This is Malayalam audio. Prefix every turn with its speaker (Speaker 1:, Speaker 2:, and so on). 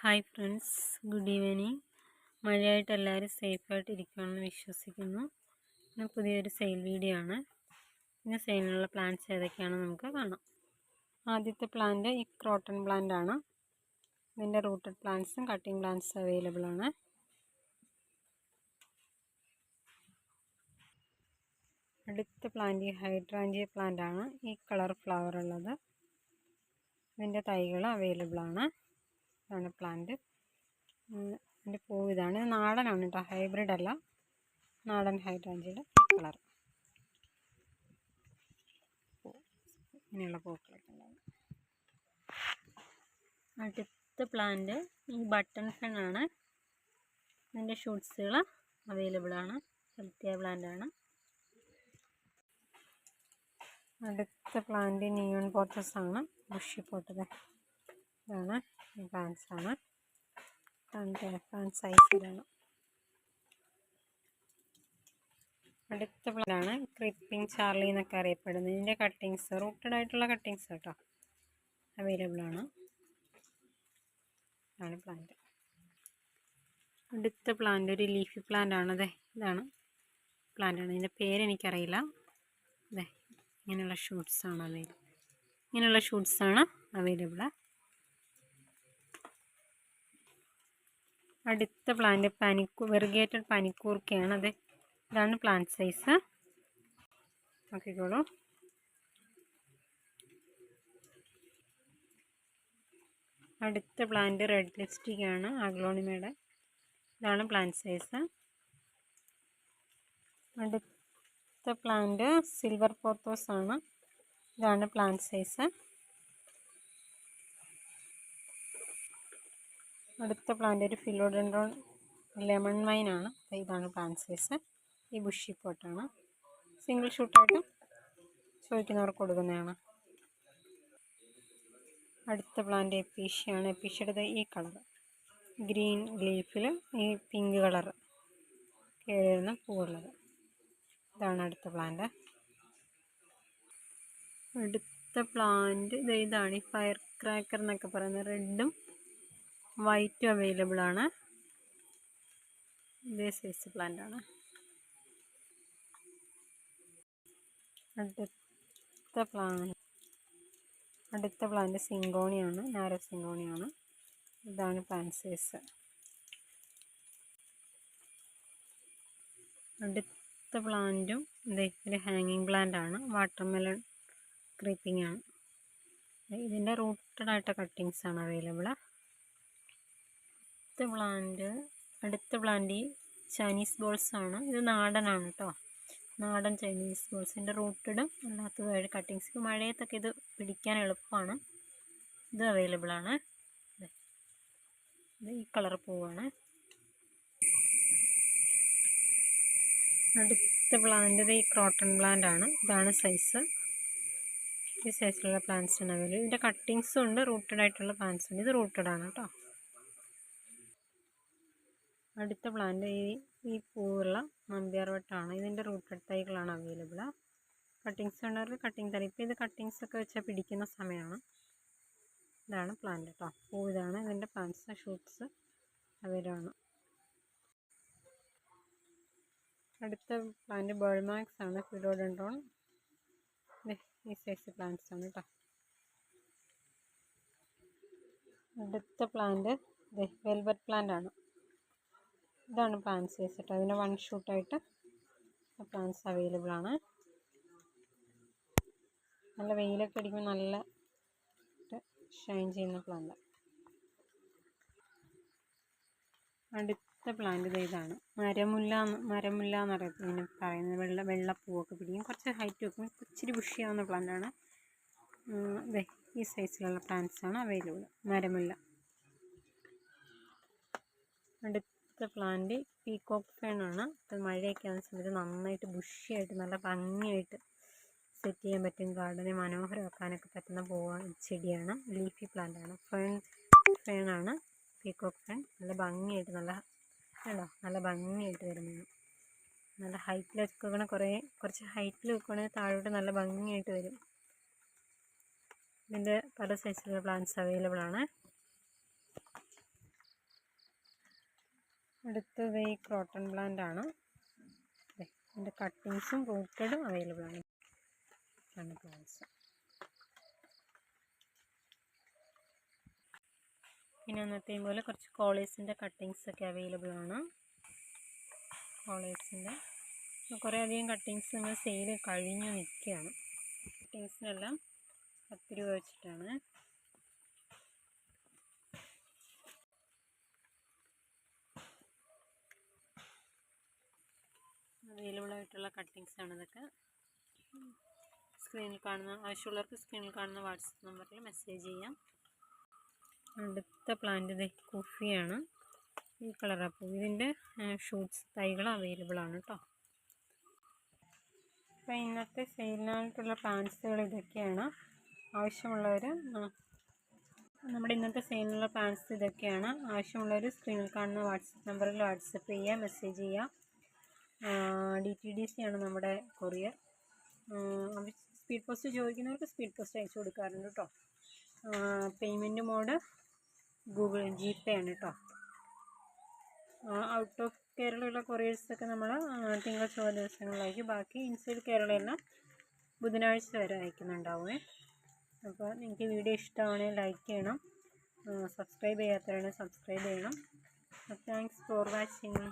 Speaker 1: Hi friends, good evening. മഴയായിട്ട് എല്ലാവരും സേഫായിട്ട് ഇരിക്കുകയാണെന്ന് വിശ്വസിക്കുന്നു. ഇന്ന് പുതിയൊരു സെയിൽ വീഡിയോ ആണ്. ഇന്ന് സെയിലിനുള്ള പ്ലാന്റ്സ് ഏതൊക്കെയാണെന്ന് നമുക്ക് കാണാം. ആദ്യത്തെ പ്ലാന്റ് ഈ ക്രോട്ടൺ പ്ലാന്റ് ആണ്. ഇതിൻ്റെ റൂട്ടഡ് പ്ലാന്റ്സും കട്ടിംഗ് പ്ലാന്റ്സും അവൈലബിൾ ആണ്. അടുത്ത പ്ലാന്റ് ഈ ഹൈഡ്രാഞ്ചിയ പ്ലാന്റ് ആണ്. ഈ കളർ ഫ്ലവർ ഉള്ളത്. ഇതിൻ്റെ തൈകൾ അവൈലബിൾ ആണ്. ഇതാണ് പ്ലാന്റ്. ഇതിൻ്റെ പൂവ് ഇതാണ്. ഇത് നാടനാണ് കേട്ടോ, ഹൈബ്രിഡ് അല്ല. നാടൻ ഹൈഡ്രാഞ്ചിയുടെ കളർ. ഇങ്ങനെയുള്ള പൂക്കളൊക്കെ ഉണ്ടാവും. അടുത്ത പ്ലാന്റ് ഈ ബട്ടൺ ഫെൺ ആണ്. ഇതിൻ്റെ ഷൂട്ട്സുകൾ അവൈലബിൾ ആണ്. ഹെൽത്തിയ പ്ലാന്റ് ആണ്. അടുത്ത പ്ലാന്റ് നിയോൺ പോത്തസ് ആണ്. ബുഷി പോട്ടത് ഇതാണ്. പ്ലാന്റ്സ് ആണ്. പ്ലാന്റ് സൈസ് ഇതാണ്. അടുത്ത പ്ലാന്റാണ് ക്രീപ്പിംഗ് ചാർലി എന്നൊക്കെ അറിയപ്പെടുന്നത്. ഇതിൻ്റെ കട്ടിങ്സ് റൂട്ടഡ് ആയിട്ടുള്ള കട്ടിങ്സ് കേട്ടോ അവൈലബിൾ ആണ്. ഇതാണ് പ്ലാന്റ്. അടുത്ത പ്ലാന്റ് ഒരു ലീഫി പ്ലാന്റ് ആണ്. ഇതാണ് പ്ലാന്റ് ആണ്. ഇതിൻ്റെ പേരെനിക്കറിയില്ല. ഇങ്ങനെയുള്ള ഷൂട്ട്സാണ് അവൈലബിൾ. ഇങ്ങനെയുള്ള ഷൂട്ട്സാണ് അവൈലബിൾ. അടുത്ത പ്ലാന്റ് വെറിഗേറ്റഡ് പനിക്കൂർക്കയാണ്. ഇതാണ് പ്ലാന്റ് സൈസ്. നോക്കിക്കോളൂ. അടുത്ത പ്ലാന്റ് റെഡ് ലിപ്സ്റ്റിക് ആണ്, അഗ്ലോണിമയുടെ. ഇതാണ് പ്ലാന്റ് സൈസ്. അടുത്ത പ്ലാന്റ് സിൽവർ പോത്തോസ് ആണ്. ഇതാണ് പ്ലാന്റ് സൈസ്. അടുത്ത പ്ലാന്റ് ഒരു ഫിലോഡെൻഡ്രോൺ ലെമൺ വൈൻ ആണ്. ഇതാണ് പ്ലാന്റ് സൈസ്. ഈ ബുഷി പോട്ടാണ്. സിംഗിൾ ഷൂട്ടായിട്ട് ചോദിക്കുന്നവർക്ക് കൊടുക്കുന്നതാണ്. അടുത്ത പ്ലാന്റ് എപ്പീഷ്യയാണ്. എപ്പീഷ്യയുടെ ഈ കളർ ഗ്രീൻ ലീഫിൽ ഈ പിങ്ക് കളർ കയറി വരുന്ന പൂവുള്ളത്. ഇതാണ് അടുത്ത പ്ലാന്റ്. അടുത്ത പ്ലാന്റ് ഇതാണ് ഈ ഫയർ ക്രാക്കർ എന്നൊക്കെ പറയുന്നത്. റെഡും വൈറ്റും അവൈലബിൾ ആണ്. ഇതേ സൈസ് പ്ലാന്റ് ആണ്. അടുത്ത പ്ലാന്റ് സിങ്കോണിയാണ്, നാരോ സിങ്കോണിയാണ്. ഇതാണ് പ്ലാന്റ് സൈസ്. അടുത്ത പ്ലാന്റും ഒരു ഹാങ്ങിങ് പ്ലാന്റ് ആണ്. വാട്ടർമെലൺ ക്രീപ്പിംഗ് ആണ്. ഇതിൻ്റെ റൂട്ടഡ് ആയിട്ട് കട്ടിങ്സ് ആണ് അവൈലബിൾ. അടുത്ത പ്ലാന്റ് ചൈനീസ് ബോൾസ് ആണ്. ഇത് നാടനാണ് കേട്ടോ, നാടൻ ചൈനീസ് ബോൾസിൻ്റെ റൂട്ടഡും അല്ലാത്തതുമായിട്ട് കട്ടിങ്സ്. മഴയത്തൊക്കെ ഇത് പിടിക്കാൻ എളുപ്പമാണ്. ഇത് അവൈലബിൾ ആണ്. ഇത് ഈ കളർ പൂവാണ്. അടുത്ത പ്ലാന്റ് ഈ ക്രോട്ടൺ പ്ലാന്റ് ആണ്. ഇതാണ് സൈസ്. ഈ സൈസിലുള്ള പ്ലാന്റ്സ് ആണ് അവൈലബിൾ. ഇതിൻ്റെ കട്ടിങ്സും ഉണ്ട്, റൂട്ടഡ് ആയിട്ടുള്ള പ്ലാന്റ്സ് ഉണ്ട്. ഇത് റൂട്ടഡ് ആണ് കേട്ടോ. അടുത്ത പ്ലാന്റ് ഈ പൂവുള്ള നമ്പ്യാർവട്ടമാണ്. ഇതിൻ്റെ റൂട്ടഡ് തൈകളാണ് അവൈലബിൾ. കട്ടിങ്സ് ഉണ്ടവർക്ക് കട്ടിങ് തരും. ഇപ്പോൾ ഇത് കട്ടിങ്സ് ഒക്കെ വെച്ചാൽ പിടിക്കുന്ന സമയമാണ്. ഇതാണ് പ്ലാന്റ് കേട്ടോ. പൂ ഇതാണ്. ഇതിൻ്റെ പ്ലാന്റ്സ് ഷൂട്ട്സ് അവൈലബിൾ ആണ്. അടുത്ത പ്ലാന്റ് ബൾമാക്സ് ആണ്. ഫിലോഡെൻഡ്രോൺ ഈ സൈസ് പ്ലാന്റ്സ് ആണ് കേട്ടോ. അടുത്ത പ്ലാന്റ് വെൽവെറ്റ് പ്ലാന്റ് ആണ്. ഇതാണ് പ്ലാന്റ് സൈസ് കേട്ടോ. അതിൻ്റെ വൺ ഷൂട്ടായിട്ട് പ്ലാന്റ്സ് അവൈലബിൾ ആണ്. നല്ല വെയിലൊക്കെ അടിക്കുമ്പോൾ നല്ല ഷൈൻ ചെയ്യുന്ന പ്ലാന്റ്. അടുത്ത പ്ലാന്റ് ഇതാണ് മരമുല്ല എന്നറിയപ്പെടുന്ന പറയുന്നത്. വെള്ളപ്പൂവൊക്കെ പിടിക്കും. കുറച്ച് ഹൈറ്റ് വെക്കും. ഇച്ചിരി ബുഷിയാവുന്ന പ്ലാന്റാണ്. ഈ സൈസിലുള്ള പ്ലാന്റ്സ് ആണ് അവൈലബിൾ. മരമുല്ല. അടുത്ത പ്ലാന്റ് പീകോക്ക് ഫേൺ ആണ്. അത് മഴയൊക്കെ ആവുന്ന സമയത്ത് നന്നായിട്ട് ബുഷിയായിട്ട് നല്ല ഭംഗിയായിട്ട് സെറ്റ് ചെയ്യാൻ പറ്റും. ഗാർഡനെ മനോഹരമാക്കാനൊക്കെ പറ്റുന്ന ചെടിയാണ്. ലീഫി പ്ലാന്റ് ആണ്. ഫേൺ ആണ് പീകോക്ക് ഫേൺ. നല്ല ഭംഗിയായിട്ട് നല്ല ഭംഗിയായിട്ട് വരുന്നതാണ്. നല്ല ഹൈറ്റിൽ വെക്കുകയാണെങ്കിൽ കുറച്ച് ഹൈറ്റിൽ വെക്കുകയാണെങ്കിൽ താഴോട്ട് നല്ല ഭംഗിയായിട്ട് വരും. ഇതിൻ്റെ പല സൈസിലുള്ള പ്ലാന്റ്സ് അവൈലബിൾ ആണ്. അടുത്തത് ഈ ക്രോട്ടൺ പ്ലാന്റ് ആണ്. ഇതിൻ്റെ കട്ടിങ്സും റൂട്ടഡും അവൈലബിൾ ആണ്. പ്ലാന്റ്സ് പിന്നെ അന്നത്തെയും പോലെ കുറച്ച് കോളേഴ്സിൻ്റെ കട്ടിങ്സൊക്കെ അവൈലബിൾ ആണ്. കോളേഴ്സിൻ്റെ കുറേ അധികം കട്ടിങ്സ് ഇന്ന് സെയിൽ കഴിഞ്ഞ് നിൽക്കുകയാണ്. കട്ടിങ്സിനെല്ലാം 10 രൂപ വെച്ചിട്ടാണ്. അവൈലബിൾ ആയിട്ടുള്ള കട്ടിങ്സാണ് ഇതൊക്കെ. സ്ക്രീനിൽ കാണുന്ന ആവശ്യമുള്ളവർക്ക് സ്ക്രീനിൽ കാണുന്ന വാട്സപ്പ് നമ്പറിൽ മെസ്സേജ് ചെയ്യാം. അടുത്ത പ്ലാന്റ് ഇത് കുഫിയാണ്. ഈ കളറാണ്. ഇതിൻ്റെ ഷൂട്ട്സ് തൈകൾ അവൈലബിൾ ആണ് കേട്ടോ. അപ്പോൾ ഇന്നത്തെ സെയിലിനായിട്ടുള്ള പ്ലാന്റ്സുകൾ ഇതൊക്കെയാണ്. ആവശ്യമുള്ളവർ നമ്മുടെ ഇന്നത്തെ സെയിലിനുള്ള പ്ലാന്റ്സ് ഇതൊക്കെയാണ്. ആവശ്യമുള്ളവർ സ്ക്രീനിൽ കാണുന്ന വാട്സപ്പ് നമ്പറിൽ വാട്സപ്പ് ചെയ്യുക, മെസ്സേജ് ചെയ്യുക. DTDC ആണ് നമ്മുടെ കൊറിയർ. സ്പീഡ് പോസ്റ്റ് ചോദിക്കുന്നവർക്ക് സ്പീഡ് പോസ്റ്റ് അയച്ചു കൊടുക്കാറുണ്ട് കേട്ടോ. പേയ്മെൻറ്റ് മോഡ് GPay ആണ് കേട്ടോ. ഔട്ട് ഓഫ് കേരളയുള്ള കൊറിയേഴ്സൊക്കെ നമ്മൾ തിങ്കൾ ചൊവ്വ ദിവസങ്ങളിലായിരിക്കും. ബാക്കി ഇൻസൈഡ് കേരളയെല്ലാം ബുധനാഴ്ച വരെ അയക്കുന്നുണ്ടാവുമേ. അപ്പോൾ നിങ്ങൾക്ക് വീഡിയോ ഇഷ്ടമാണെങ്കിൽ ലൈക്ക് ചെയ്യണം. സബ്സ്ക്രൈബ് ചെയ്യാത്തവരാണെങ്കിൽ സബ്സ്ക്രൈബ് ചെയ്യണം. Thanks for watching.